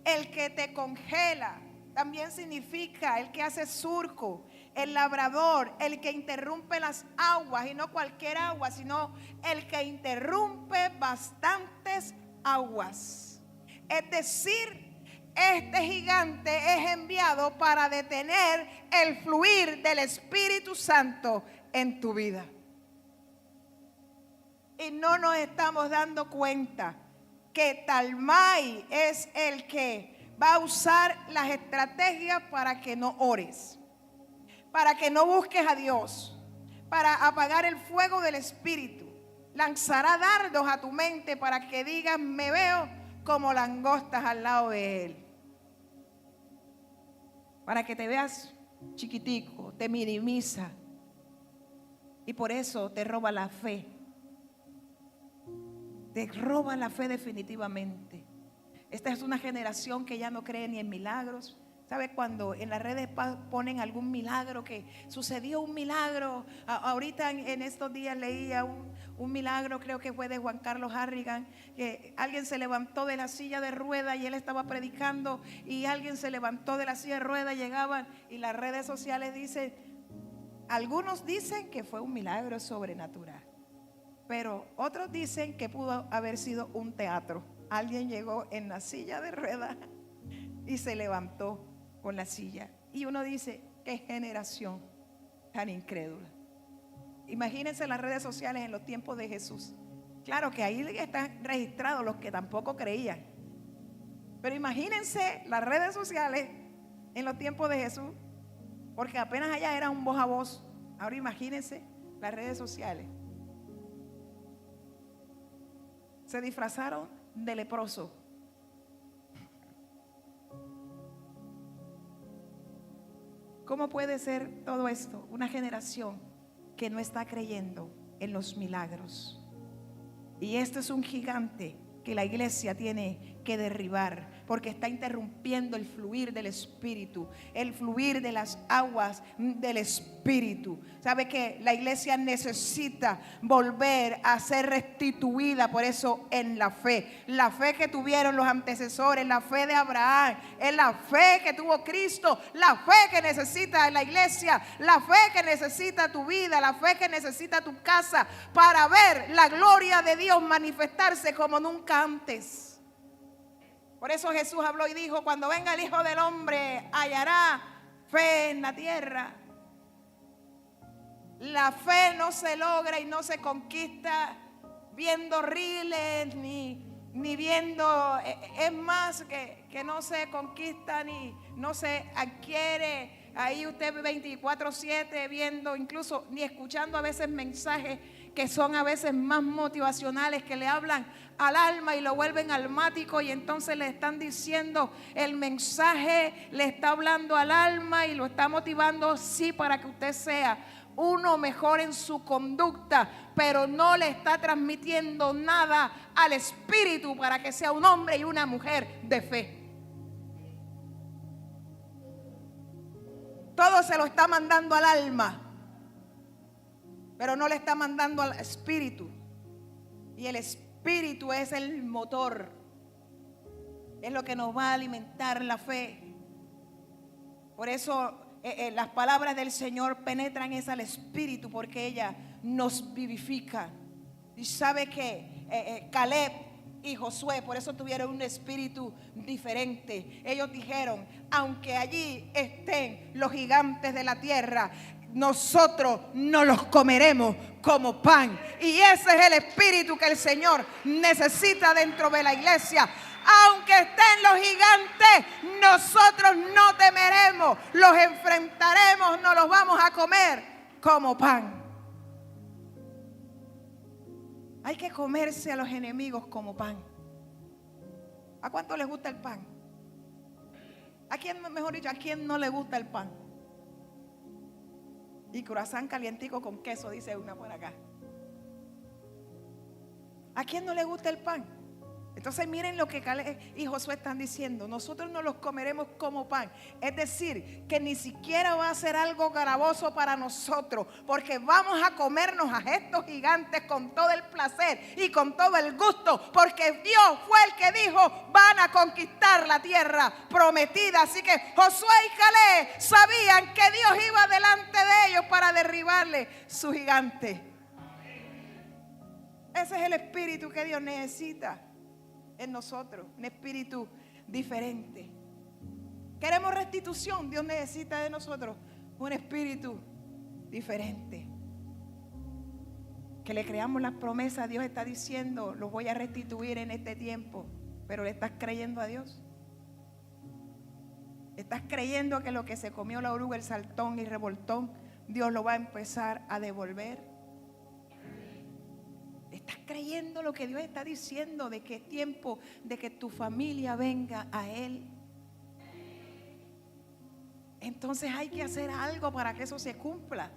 el que te congela. También significa el que hace surco, el labrador, el que interrumpe las aguas, y no cualquier agua, sino el que interrumpe bastantes aguas. Es decir, este gigante es enviado para detener el fluir del Espíritu Santo en tu vida. Y no nos estamos dando cuenta que Talmai es el que va a usar las estrategias para que no ores, para que no busques a Dios, para apagar el fuego del Espíritu. Lanzará dardos a tu mente para que digas: me veo como langostas al lado de Él. Para que te veas chiquitico, te minimiza. Y por eso te roba la fe. Te roba la fe definitivamente. Esta es una generación que ya no cree ni en milagros. ¿Sabe cuando en las redes ponen algún milagro, que sucedió un milagro? Ahorita en estos días leía un milagro, creo que fue de Juan Carlos Harrigan, que alguien se levantó de la silla de ruedas y él estaba predicando, y alguien se levantó de la silla de ruedas, llegaban, y las redes sociales dicen, algunos dicen que fue un milagro sobrenatural, pero otros dicen que pudo haber sido un teatro. Alguien llegó en la silla de ruedas y se levantó con la silla. Y uno dice: qué generación tan incrédula. Imagínense las redes sociales en los tiempos de Jesús. Claro que ahí están registrados los que tampoco creían, pero imagínense las redes sociales en los tiempos de Jesús, porque apenas allá era un voz a voz. Ahora imagínense las redes sociales. Se disfrazaron de leproso. ¿Cómo puede ser todo esto? Una generación que no está creyendo en los milagros. Y este es un gigante que la iglesia tiene que derribar, porque está interrumpiendo el fluir del Espíritu, el fluir de las aguas del Espíritu. ¿Sabe qué? La iglesia necesita volver a ser restituida, por eso en la fe que tuvieron los antecesores, la fe de Abraham, es la fe que tuvo Cristo, la fe que necesita la iglesia, la fe que necesita tu vida, la fe que necesita tu casa, para ver la gloria de Dios manifestarse como nunca antes. Por eso Jesús habló y dijo: cuando venga el Hijo del Hombre, hallará fe en la tierra. La fe no se logra y no se conquista viendo reels ni viendo, es más que no se conquista ni no se adquiere ahí usted 24/7 viendo, incluso ni escuchando a veces mensajes que son a veces más motivacionales, que le hablan al alma y lo vuelven almático, y entonces le están diciendo, el mensaje le está hablando al alma y lo está motivando, sí, para que usted sea uno mejor en su conducta, pero no le está transmitiendo nada al espíritu para que sea un hombre y una mujer de fe. Todo se lo está mandando al alma, pero no le está mandando al espíritu. Y el espíritu es el motor, es lo que nos va a alimentar la fe. Por eso las palabras del Señor penetran es al espíritu, porque ella nos vivifica. Y sabe que Caleb y Josué, por eso tuvieron un espíritu diferente. Ellos dijeron: aunque allí estén los gigantes de la tierra, nosotros no los comeremos como pan. Y ese es el espíritu que el Señor necesita dentro de la iglesia. Aunque estén los gigantes, nosotros no temeremos, los enfrentaremos, no los vamos a comer como pan. Hay que comerse a los enemigos como pan. ¿A cuánto les gusta el pan? ¿A quién, mejor dicho, a quién no le gusta el pan? Y croissant calientico con queso, dice una por acá. ¿A quién no le gusta el pan? Entonces miren lo que Caleb y Josué están diciendo: nosotros no los comeremos como pan. Es decir, que ni siquiera va a ser algo gravoso para nosotros, porque vamos a comernos a estos gigantes con todo el placer y con todo el gusto, porque Dios fue el que dijo: van a conquistar la tierra prometida. Así que Josué y Caleb sabían que Dios iba delante de ellos para derribarle su gigante. Ese es el espíritu que Dios necesita en nosotros, un espíritu diferente. Queremos restitución. Dios necesita de nosotros un espíritu diferente. Que le creamos las promesas. Dios está diciendo: los voy a restituir en este tiempo. Pero ¿le estás creyendo a Dios? ¿Estás creyendo que lo que se comió la oruga, el saltón y revoltón, Dios lo va a empezar a devolver? ¿Estás creyendo lo que Dios está diciendo, de que es tiempo de que tu familia venga a Él? Entonces hay que hacer algo para que eso se cumpla.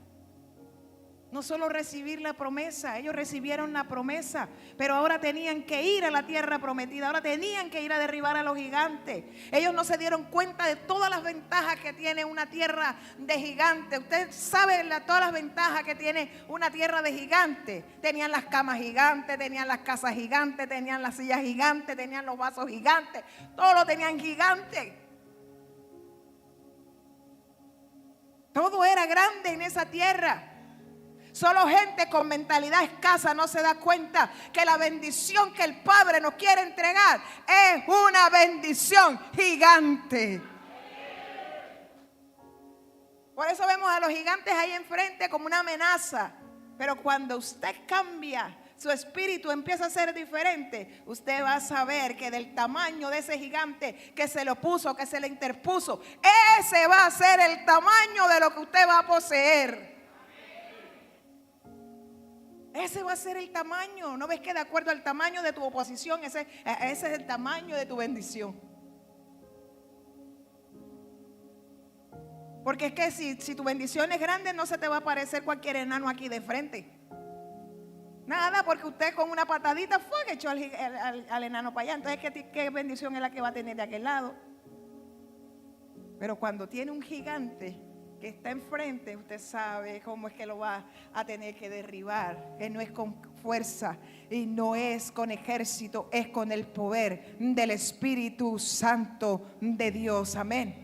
No solo recibir la promesa. Ellos recibieron la promesa, pero ahora tenían que ir a la tierra prometida. Ahora tenían que ir a derribar a los gigantes. Ellos no se dieron cuenta de todas las ventajas que tiene una tierra de gigantes. Usted sabe todas las ventajas que tiene una tierra de gigantes. Tenían las camas gigantes, tenían las casas gigantes, tenían las sillas gigantes, tenían los vasos gigantes. Todo lo tenían gigantes. Todo era grande en esa tierra. Solo gente con mentalidad escasa no se da cuenta que la bendición que el Padre nos quiere entregar es una bendición gigante. Por eso vemos a los gigantes ahí enfrente como una amenaza. Pero cuando usted cambia, su espíritu empieza a ser diferente, usted va a saber que del tamaño de ese gigante que se lo puso, que se le interpuso, ese va a ser el tamaño de lo que usted va a poseer. Ese va a ser el tamaño. ¿No ves que de acuerdo al tamaño de tu oposición, ese es el tamaño de tu bendición? Porque es que si tu bendición es grande, no se te va a aparecer cualquier enano aquí de frente. Nada, porque usted con una patadita fue que echó al enano para allá. Entonces, ¿qué bendición es la que va a tener de aquel lado? Pero cuando tiene un gigante que está enfrente, usted sabe cómo es que lo va a tener que derribar. Que no es con fuerza y no es con ejército, es con el poder del Espíritu Santo de Dios. Amén.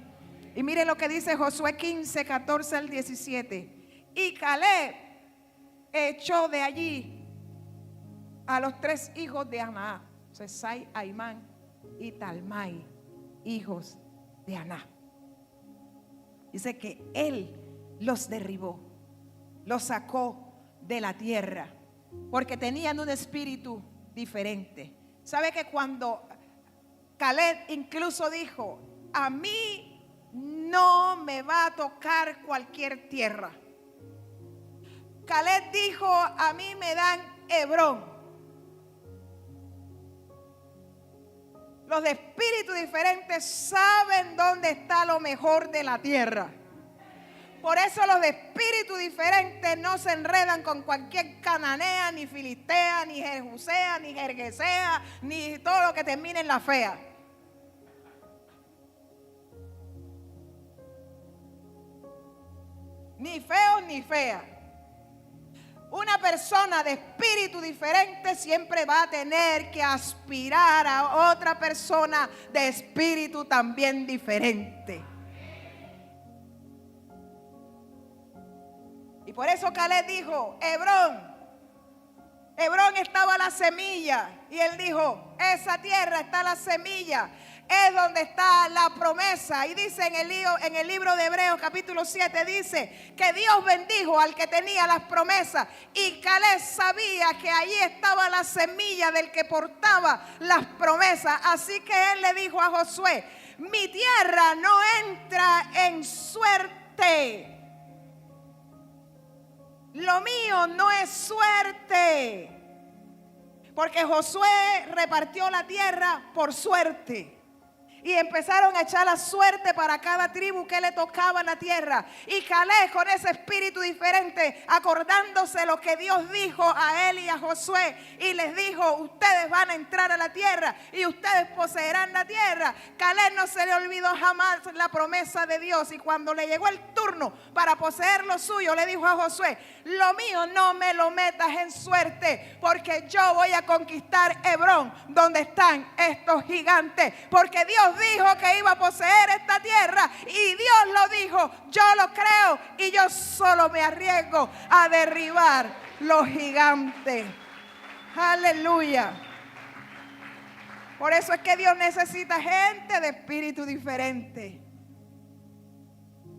Y mire lo que dice Josué 15, 14 al 17. Y Caleb echó de allí a los 3 hijos de Aná, Sesai, Aimán y Talmai, hijos de Aná. Dice que él los derribó, los sacó de la tierra, porque tenían un espíritu diferente. ¿Sabe que cuando Caleb incluso dijo: a mí no me va a tocar cualquier tierra? Caleb dijo: a mí me dan Hebrón. Los de espíritu diferentes saben dónde está lo mejor de la tierra. Por eso los de espíritu diferente no se enredan con cualquier cananea, ni filistea, ni jerusea, ni jerguesea, ni todo lo que termine en la fea. Ni feo ni fea. Una persona de espíritu diferente siempre va a tener que aspirar a otra persona de espíritu también diferente. Y por eso Caleb dijo: Hebrón. Hebrón estaba la semilla. Y él dijo: esa tierra está la semilla. Es donde está la promesa. Y dice en el libro de Hebreos capítulo 7, dice que Dios bendijo al que tenía las promesas. Y Caleb sabía que allí estaba la semilla del que portaba las promesas. Así que él le dijo a Josué: mi tierra no entra en suerte. Lo mío no es suerte. Porque Josué repartió la tierra por suerte. Y empezaron a echar la suerte para cada tribu que le tocaba en la tierra. Y Caleb, con ese espíritu diferente, acordándose lo que Dios dijo a él y a Josué, y les dijo: ustedes van a entrar a la tierra y ustedes poseerán la tierra. Caleb no se le olvidó jamás la promesa de Dios. Y cuando le llegó el turno para poseer lo suyo, le dijo a Josué: lo mío no me lo metas en suerte, porque yo voy a conquistar Hebrón, donde están estos gigantes. Porque Dios dijo que iba a poseer esta tierra, y Dios lo dijo, yo lo creo, y yo solo me arriesgo a derribar los gigantes. Aleluya. Por eso es que Dios necesita gente de espíritu diferente.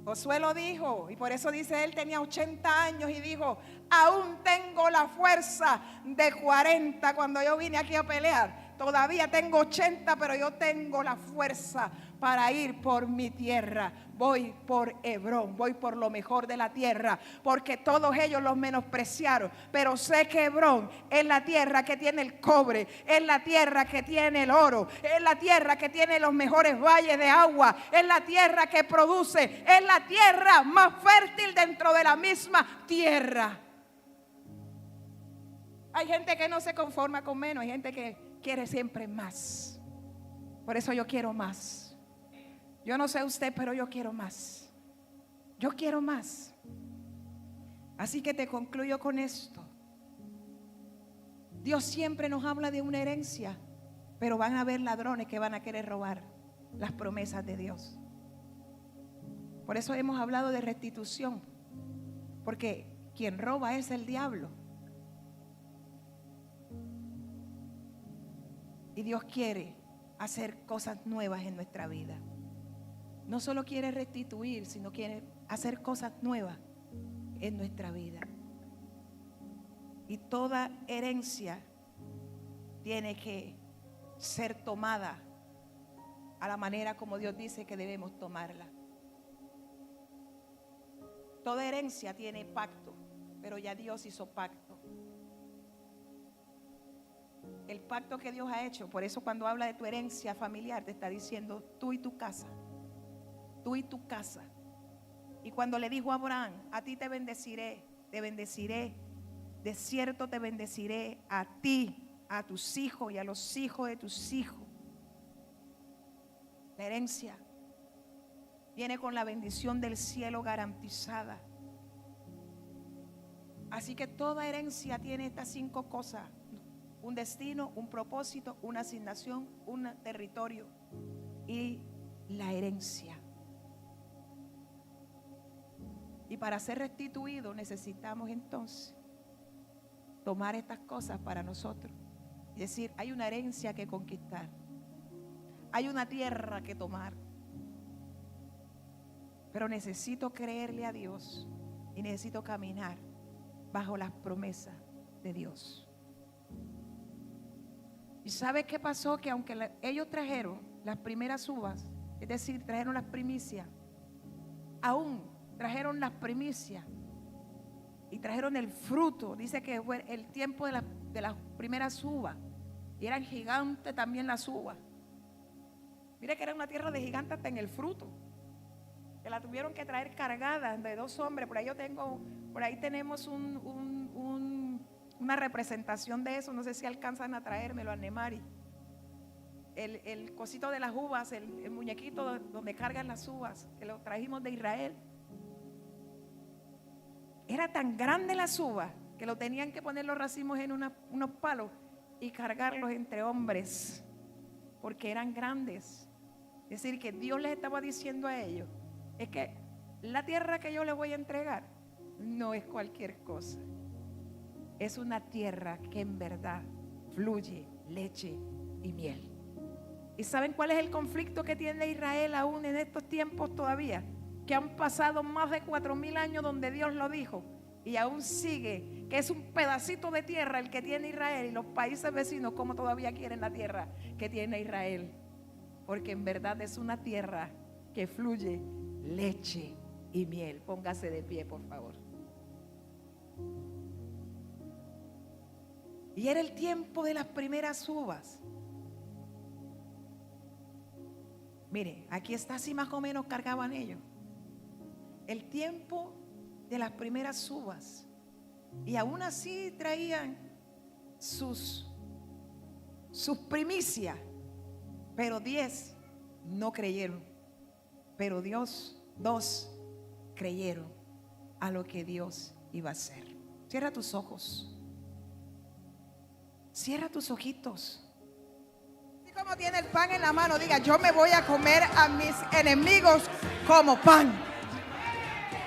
Josué lo dijo, y por eso dice él tenía 80 años y dijo: aún tengo la fuerza de 40 cuando yo vine aquí a pelear. Todavía tengo 80, pero yo tengo la fuerza para ir por mi tierra. Voy por Hebrón, voy por lo mejor de la tierra, porque todos ellos los menospreciaron, pero sé que Hebrón es la tierra que tiene el cobre, es la tierra que tiene el oro, es la tierra que tiene los mejores valles de agua, es la tierra que produce, es la tierra más fértil dentro de la misma tierra. Hay gente que no se conforma con menos, hay gente que quiere siempre más. Por eso yo quiero más. Yo no sé usted, pero yo quiero más. Yo quiero más. Así que te concluyo con esto. Dios siempre nos habla de una herencia, pero van a haber ladrones que van a querer robar las promesas de Dios. Por eso hemos hablado de restitución, porque quien roba es el diablo. Y Dios quiere hacer cosas nuevas en nuestra vida. No solo quiere restituir, sino quiere hacer cosas nuevas en nuestra vida. Y toda herencia tiene que ser tomada a la manera como Dios dice que debemos tomarla. Toda herencia tiene pacto, pero ya Dios hizo pacto. El pacto que Dios ha hecho, por eso cuando habla de tu herencia familiar te está diciendo tú y tu casa. Tú y tu casa. Y cuando le dijo a Abraham: a ti te bendeciré, de cierto te bendeciré, a ti, a tus hijos y a los hijos de tus hijos. La herencia viene con la bendición del cielo garantizada. Así que toda herencia tiene estas 5 cosas: un destino, un propósito, una asignación, un territorio y la herencia. Y para ser restituido necesitamos entonces tomar estas cosas para nosotros. Es decir, hay una herencia que conquistar. Hay una tierra que tomar. Pero necesito creerle a Dios y necesito caminar bajo las promesas de Dios. ¿Y sabes qué pasó? Que aunque ellos trajeron las primeras uvas, es decir, trajeron las primicias, aún trajeron las primicias y trajeron el fruto. Dice que fue el tiempo de las primeras uvas y eran gigantes también las uvas. Mire que era una tierra de gigantes hasta en el fruto, que la tuvieron que traer cargada de 2 hombres. Por ahí tenemos una representación de eso. No sé si alcanzan a traérmelo a Nemari. El cosito de las uvas, el muñequito donde cargan las uvas, que lo trajimos de Israel. Era tan grande las uvas que lo tenían que poner los racimos en unos palos y cargarlos entre hombres, porque eran grandes. Es decir, que Dios les estaba diciendo a ellos: es que la tierra que yo les voy a entregar no es cualquier cosa. Es una tierra que en verdad fluye leche y miel. ¿Y saben cuál es el conflicto que tiene Israel aún en estos tiempos todavía? Que han pasado más de 4,000 años donde Dios lo dijo y aún sigue, que es un pedacito de tierra el que tiene Israel, y los países vecinos como todavía quieren la tierra que tiene Israel, porque en verdad es una tierra que fluye leche y miel. Póngase de pie, por favor. Y era el tiempo de las primeras uvas. Mire, aquí está, así más o menos cargaban ellos. El tiempo de las primeras uvas. Y aún así traían sus primicias. Pero 10 no creyeron. Pero 2 creyeron a lo que Dios iba a hacer. Cierra tus ojos. Cierra tus ojitos. Así como tiene el pan en la mano, diga: yo me voy a comer a mis enemigos como pan.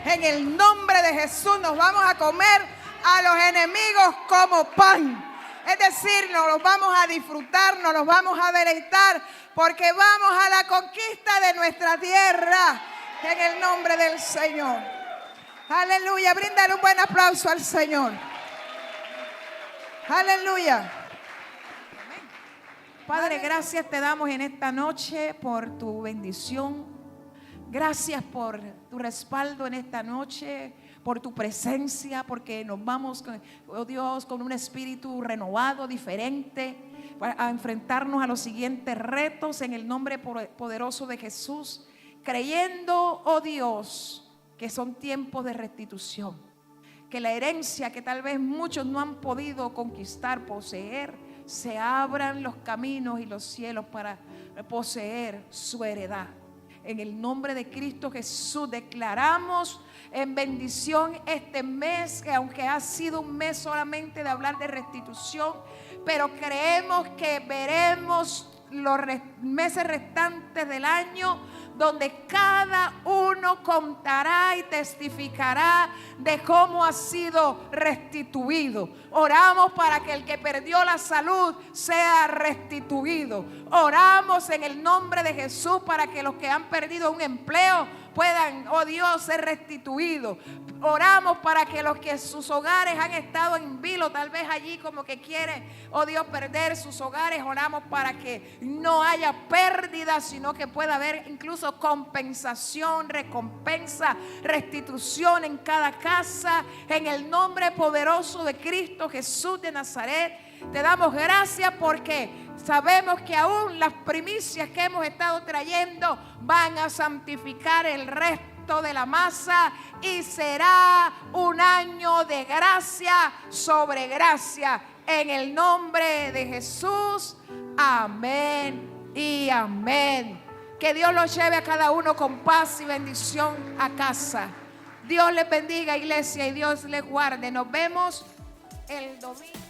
En el nombre de Jesús nos vamos a comer a los enemigos como pan. Es decir, nos los vamos a disfrutar, nos los vamos a deleitar, porque vamos a la conquista de nuestra tierra. En el nombre del Señor. Aleluya. Bríndale un buen aplauso al Señor. Aleluya. Padre, gracias te damos en esta noche por tu bendición. Gracias por tu respaldo en esta noche, por tu presencia, porque nos vamos, oh Dios, con un espíritu renovado, diferente, a enfrentarnos a los siguientes retos en el nombre poderoso de Jesús, creyendo, oh Dios, que son tiempos de restitución, que la herencia que tal vez muchos no han podido conquistar, poseer, se abran los caminos y los cielos para poseer su heredad. En el nombre de Cristo Jesús declaramos en bendición este mes, que aunque ha sido un mes solamente de hablar de restitución, pero creemos que veremos los meses restantes del año donde cada uno contará y testificará de cómo ha sido restituido. Oramos para que el que perdió la salud sea restituido. Oramos en el nombre de Jesús para que los que han perdido un empleo puedan, oh Dios, ser restituidos. Oramos para que los que sus hogares han estado en vilo, tal vez allí como que quieren, oh Dios, perder sus hogares. Oramos para que no haya pérdida, sino que pueda haber incluso compensación, recompensa, restitución en cada casa. En el nombre poderoso de Cristo Jesús de Nazaret, te damos gracias porque sabemos que aún las primicias que hemos estado trayendo van a santificar el resto de la masa y será un año de gracia sobre gracia. En el nombre de Jesús, amén y amén. Que Dios los lleve a cada uno con paz y bendición a casa. Dios les bendiga, iglesia, y Dios les guarde. Nos vemos el domingo.